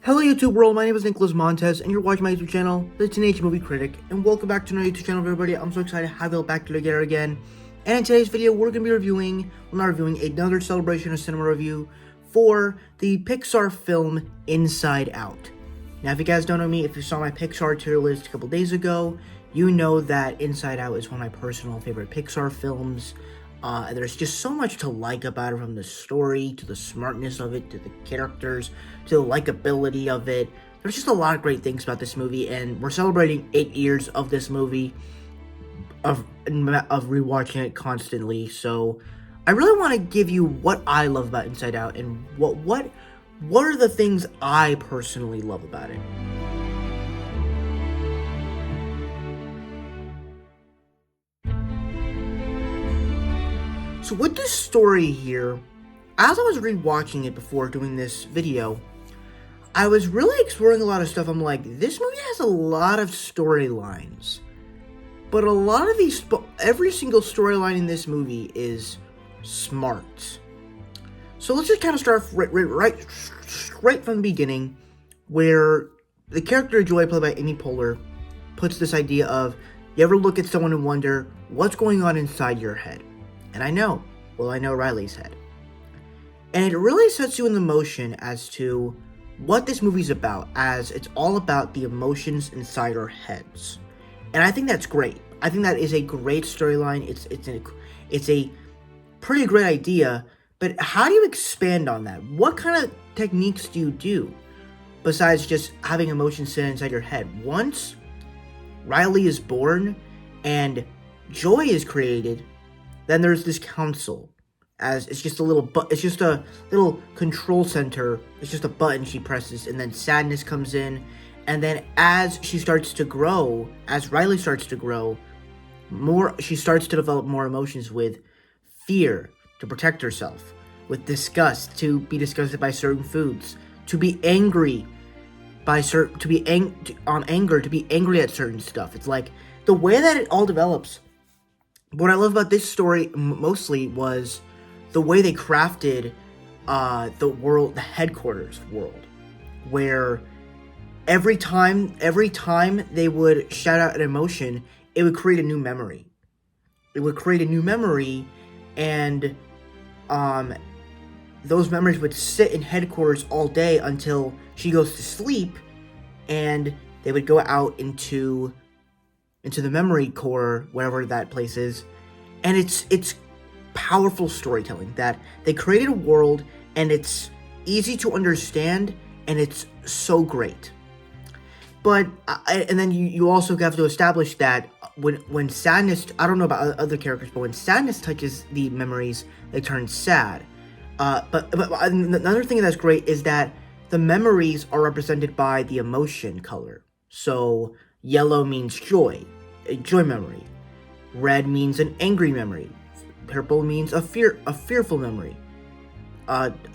Hello YouTube world, my name is Nicholas Montes, and you're watching my YouTube channel, The Teenage Movie Critic, and welcome back to my YouTube channel, everybody. I'm so excited to have you all back together again, and in today's video, we're going to be reviewing another celebration of cinema review for the Pixar film Inside Out. Now, if you guys don't know me, if you saw my Pixar tier list a couple days ago, you know that Inside Out is one of my personal favorite Pixar films. There's just so much to like about it, from the story, to the smartness of it, to the characters, to the likability of it. There's just a lot of great things about this movie, and we're celebrating 8 years of this movie, of rewatching it constantly. So I really want to give you what I love about Inside Out, and what are the things I personally love about it. So with this story here, as I was rewatching it before doing this video, I was really exploring a lot of stuff. I'm like, this movie has a lot of storylines, but a lot of these, every single storyline in this movie is smart. So let's just kind of start right from the beginning, where the character Joy, played by Amy Poehler, puts this idea of, you ever look at someone and wonder what's going on inside your head? And I know Riley's head. And it really sets you in the motion as to what this movie's about, as it's all about the emotions inside our heads. And I think that's great. I think that is a great storyline. It's a pretty great idea, but how do you expand on that? What kind of techniques do you do besides just having emotions sit inside your head? Once Riley is born and Joy is created, then there's this council, as it's just a little control center. It's just a button she presses, and then sadness comes in, and then as she starts to grow, as Riley starts to grow, she starts to develop more emotions, with fear to protect herself, with disgust to be disgusted by certain foods, to be angry to be angry at certain stuff. It's like the way that it all develops. What I love about this story mostly was the way they crafted the headquarters world, where every time they would shout out an emotion, it would create a new memory. And those memories would sit in headquarters all day until she goes to sleep, and they would go out into the memory core, wherever that place is. And it's powerful storytelling, that they created a world, and it's easy to understand, and it's so great. And then you also have to establish that when sadness, I don't know about other characters, but when sadness touches the memories, they turn sad. But another thing that's great is that the memories are represented by the emotion color. So yellow means joy, a joy memory. Red means an angry memory. Purple means a fearful memory.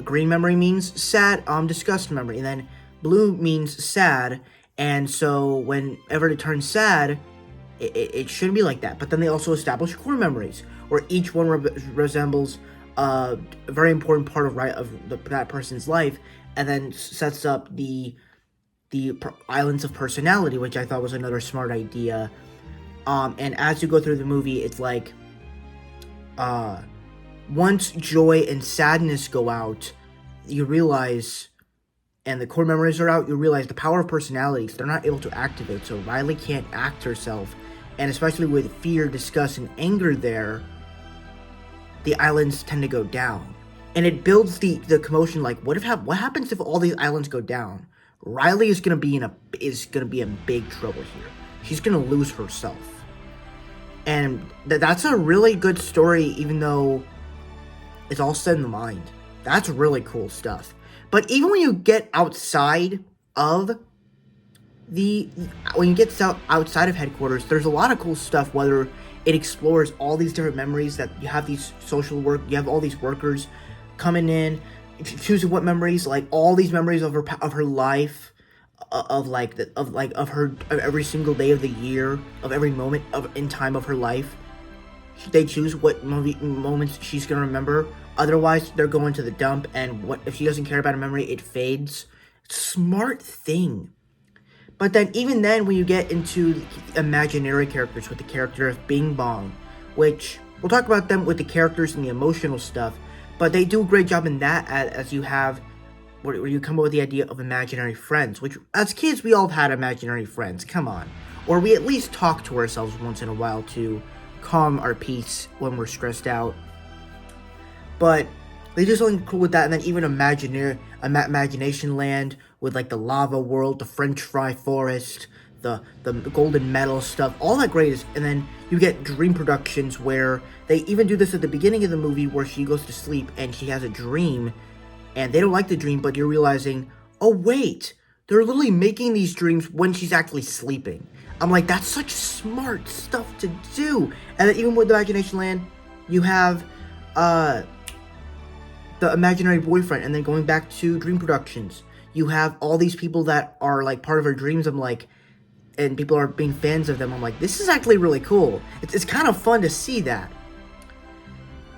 Green memory means sad, disgust memory. And then blue means sad. And so whenever it turns sad, it shouldn't be like that. But then they also establish core memories, where each one resembles a very important part of that person's life, and then sets up the islands of personality, which I thought was another smart idea. And as you go through the movie, it's like, once joy and sadness go out, you realize, and the core memories are out, you realize the power of personalities, they're not able to activate. So Riley can't act herself, and especially with fear, disgust, and anger there, the islands tend to go down. And it builds the commotion, like, what happens if all these islands go down? Riley is gonna be in big trouble here. She's gonna lose herself. And that's a really good story, even though it's all set in the mind. That's really cool stuff. But even when you get outside of outside of headquarters, there's a lot of cool stuff, whether it explores all these different memories, that you have you have all these workers coming in, choosing what memories, like all these memories of her life, of every single day of the year, of every moment in time of her life. They choose what moments she's gonna remember. Otherwise, they're going to the dump, and if she doesn't care about a memory, it fades. smart thing. But then, even then, when you get into the imaginary characters with the character of Bing Bong, which we'll talk about them with the characters and the emotional stuff, but they do a great job in that as you have where you come up with the idea of imaginary friends, which as kids we all have had imaginary friends, come on. Or we at least talk to ourselves once in a while to calm our peace when we're stressed out. But they do something cool with that, and then even Imagination Land with like the lava world, the French fry forest, the golden medal stuff, all that great is. And then you get Dream Productions where they even do this at the beginning of the movie where she goes to sleep and she has a dream, and they don't like the dream, but you're realizing, oh wait, they're literally making these dreams when she's actually sleeping. I'm like, that's such smart stuff to do. And then even with Imagination Land, you have the imaginary boyfriend, and then going back to Dream Productions, you have all these people that are like part of her dreams. I'm like, and people are being fans of them. I'm like, this is actually really cool. It's kind of fun to see that.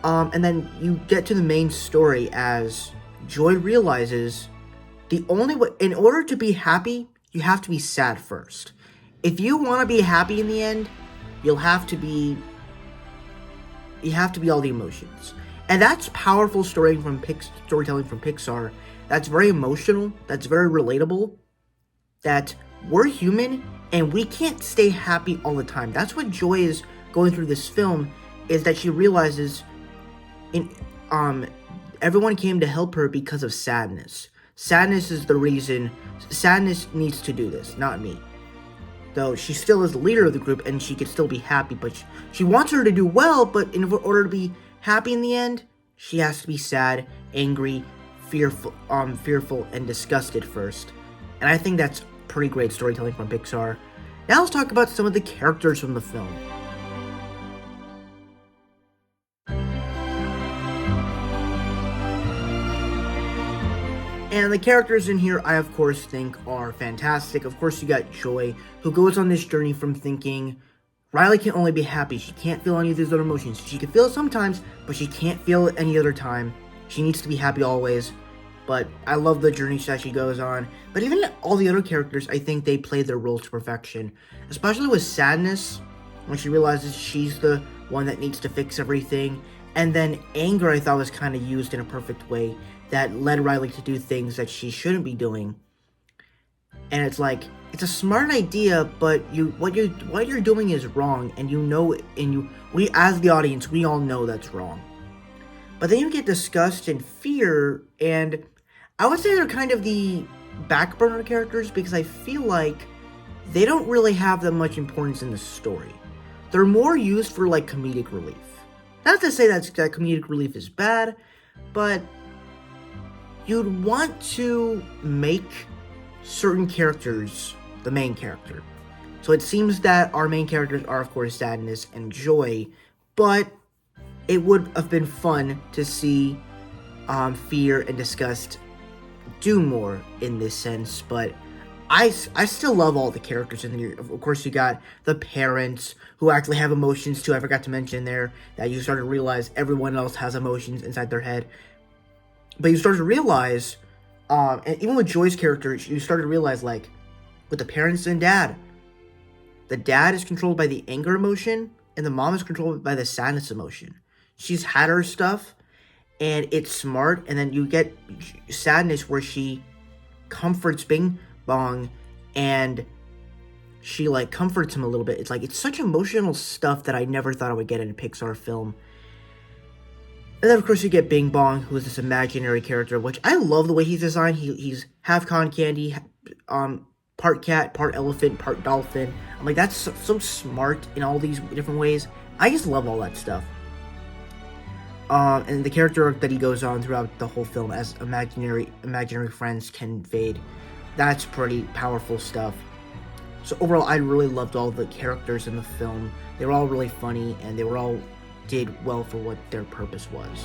And then you get to the main story as Joy realizes the only way, in order to be happy, you have to be sad first. If you want to be happy in the end, you have to be all the emotions. And that's powerful storytelling from Pixar. That's very emotional. That's very relatable. That we're human and we can't stay happy all the time. That's what Joy is going through this film, is that she realizes everyone came to help her because of sadness. Sadness is the reason. Sadness needs to do this, not me. Though she still is the leader of the group and she could still be happy, but she wants her to do well, but in order to be happy in the end, she has to be sad, angry, fearful, and disgusted first. And I think that's pretty great storytelling from Pixar. Now let's talk about some of the characters from the film. And the characters in here, I of course think are fantastic. Of course, you got Joy, who goes on this journey from thinking Riley can only be happy. She can't feel any of these other emotions. She can feel it sometimes, but she can't feel it any other time. She needs to be happy always. But I love the journey that she goes on. But even all the other characters, I think they play their role to perfection. Especially with Sadness, when she realizes she's the one that needs to fix everything. And then Anger, I thought, was kind of used in a perfect way that led Riley to do things that she shouldn't be doing. And it's like, it's a smart idea, but what you're doing is wrong, and you know it, and we as the audience, we all know that's wrong. But then you get Disgust and Fear, and I would say they're kind of the back burner characters because I feel like they don't really have that much importance in the story. They're more used for like comedic relief. Not to say that comedic relief is bad, but you'd want to make certain characters the main character. So it seems that our main characters are, of course, Sadness and Joy, but it would have been fun to see Fear and Disgust do more in this sense, but I still love all the characters in here. Of course, you got the parents who actually have emotions too. I forgot to mention there that you start to realize everyone else has emotions inside their head. But you start to realize, and even with Joy's character, you start to realize, like, with the parents and dad, the dad is controlled by the anger emotion, and the mom is controlled by the sadness emotion. She's had her stuff, and it's smart, and then you get Sadness where she comforts Bing Bong, and she, like, comforts him a little bit. It's like, it's such emotional stuff that I never thought I would get in a Pixar film. And then, of course, you get Bing Bong, who is this imaginary character, which I love the way he's designed. He's half cotton candy, part cat, part elephant, part dolphin. I'm like, that's so smart in all these different ways. I just love all that stuff. And the character arc that he goes on throughout the whole film as imaginary friends can fade. That's pretty powerful stuff. So overall, I really loved all the characters in the film. They were all really funny, and they were all did well for what their purpose was.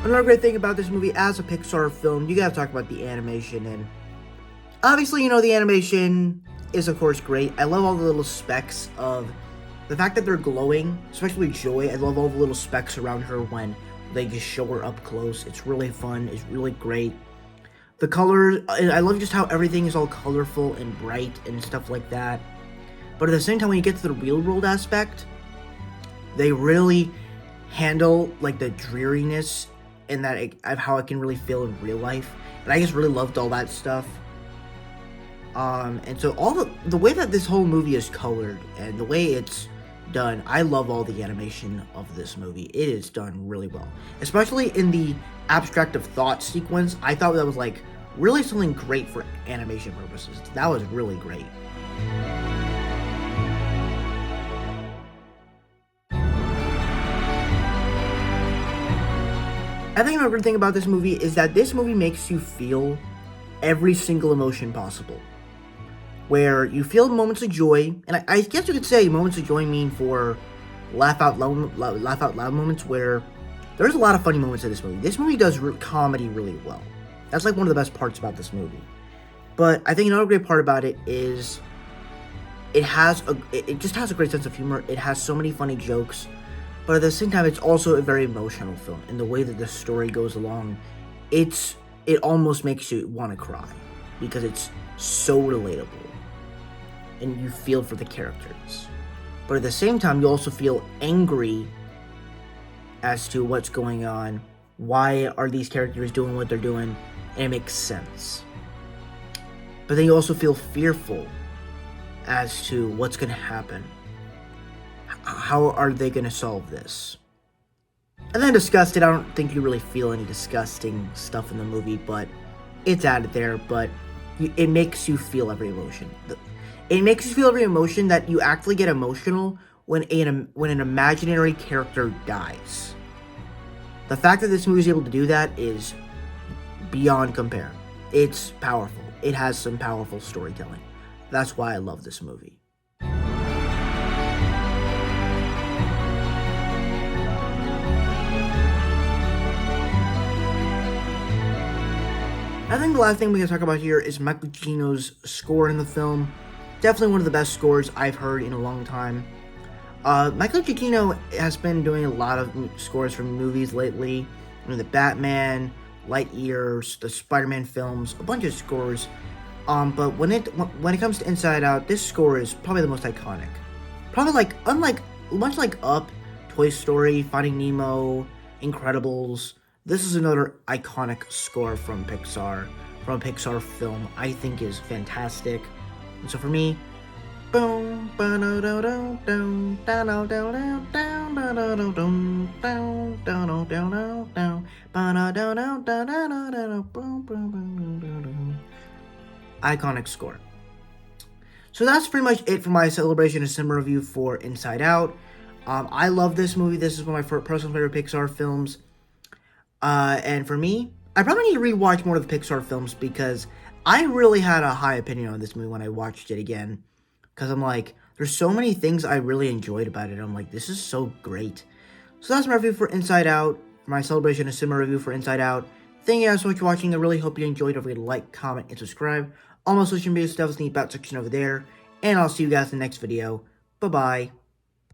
Another great thing about this movie, as a Pixar film, you gotta talk about the animation, and obviously, you know, the animation is, of course, great. I love all the little specks of The fact that they're glowing, especially Joy, I love all the little specks around her when they just show her up close. It's really fun. It's really great. The colors, I love just how everything is all colorful and bright and stuff like that. But at the same time, when you get to the real world aspect, they really handle like the dreariness and that of how it can really feel in real life. And I just really loved all that stuff. And so all the way that this whole movie is colored and the way it's done, I love all the animation of this movie. It is done really well, especially in the abstract of thought sequence. I thought that was like really something great for animation purposes. That was really great. I think another good thing about this movie is that this movie makes you feel every single emotion possible. Where you feel moments of joy, and I guess you could say moments of joy mean for laugh out loud moments, where there's a lot of funny moments in this movie. This movie does comedy really well. That's like one of the best parts about this movie. But I think another great part about it is it just has a great sense of humor. It has so many funny jokes, but at the same time, it's also a very emotional film. And the way that the story goes along, it almost makes you want to cry because it's so relatable. And you feel for the characters. But at the same time, you also feel angry as to what's going on. Why are these characters doing what they're doing? And it makes sense. But then you also feel fearful as to what's going to happen. How are they going to solve this? And then disgusted, I don't think you really feel any disgusting stuff in the movie, but it's added there, but it makes you feel every emotion. It makes you feel every emotion that you actually get emotional when an imaginary character dies. The fact that this movie is able to do that is beyond compare. It's powerful. It has some powerful storytelling. That's why I love this movie. I think the last thing we can talk about here is Michael Giacchino's score in the film. Definitely one of the best scores I've heard in a long time. Michael Giacchino has been doing a lot of scores for movies lately. The Batman, Lightyear, the Spider-Man films, a bunch of scores. But when it comes to Inside Out, this score is probably the most iconic. Probably much like Up, Toy Story, Finding Nemo, Incredibles. This is another iconic score from Pixar, from a Pixar film. I think is fantastic. And so for me, boom, iconic score. So that's pretty much it for my Celebration of Cinema review for Inside Out. I love this movie. This is one of my personal favorite Pixar films. And for me, I probably need to rewatch more of the Pixar films because I really had a high opinion on this movie when I watched it again. Because I'm like, there's so many things I really enjoyed about it. I'm like, this is so great. So that's my review for Inside Out, my Celebration of Cinema review for Inside Out. Thank you guys so much for watching. I really hope you enjoyed. Don't forget to like, comment, and subscribe. All my social media stuff is in the about section over there. And I'll see you guys in the next video. Bye-bye.